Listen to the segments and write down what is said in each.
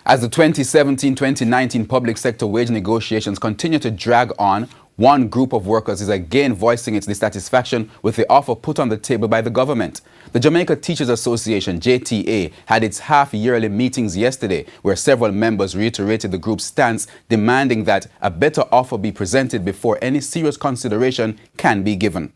As the 2017-2019 public sector wage negotiations continue to drag on, one group of workers is again voicing its dissatisfaction with the offer put on the table by the government. The Jamaica Teachers Association, JTA, had its half-yearly meetings yesterday, where several members reiterated the group's stance, demanding that a better offer be presented before any serious consideration can be given.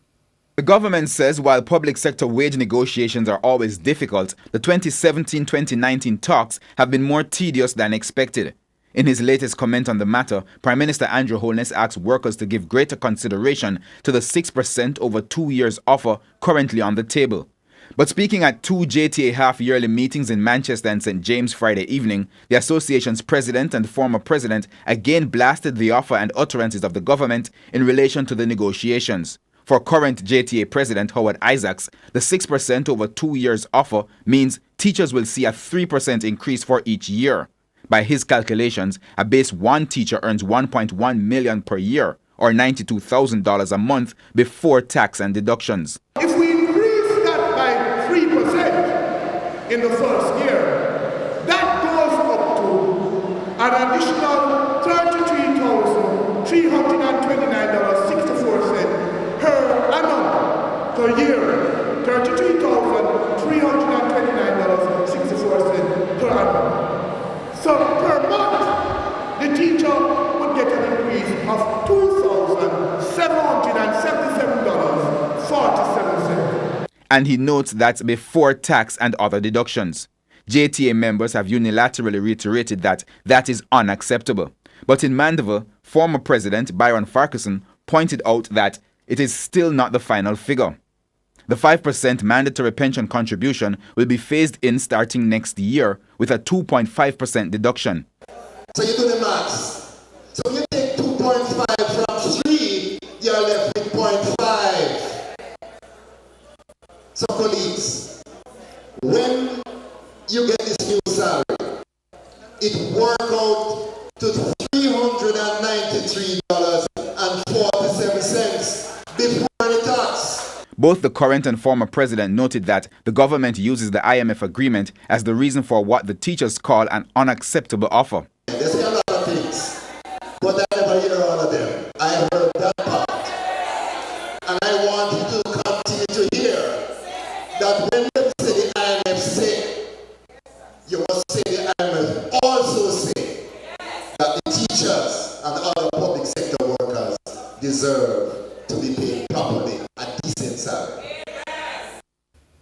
The government says while public sector wage negotiations are always difficult, the 2017-2019 talks have been more tedious than expected. In his latest comment on the matter, Prime Minister Andrew Holness asked workers to give greater consideration to the 6% over 2 years offer currently on the table. But speaking at two JTA half-yearly meetings in Manchester and St. James Friday evening, the association's president and former president again blasted the offer and utterances of the government in relation to the negotiations. For current JTA President Howard Isaacs, the 6% over 2 years offer means teachers will see a 3% increase for each year. By his calculations, a base 1 teacher earns $1.1 million per year, or $92,000 a month before tax and deductions. If we increase that by 3% in the first year, that goes up to an additional $33,329.64 per annum per year. $33,329.64 per annum. So per month, the teacher would get an increase of $2,777.47. And he notes that before tax and other deductions. JTA members have unilaterally reiterated that that is unacceptable. But in Mandeville, former President Byron Farquharson pointed out that it is still not the final figure. The 5% mandatory pension contribution will be phased in starting next year with a 2.5% deduction. So you do the maths. So when you take 2.5 from 3, you're left with 0.5. So colleagues, when you get this new salary, it works out to $393.47 before the tax. Both the current and former president noted that the government uses the IMF agreement as the reason for what the teachers call an unacceptable offer. They say a lot of things, but I never hear all of them. I heard that part. And I want you to continue to hear that when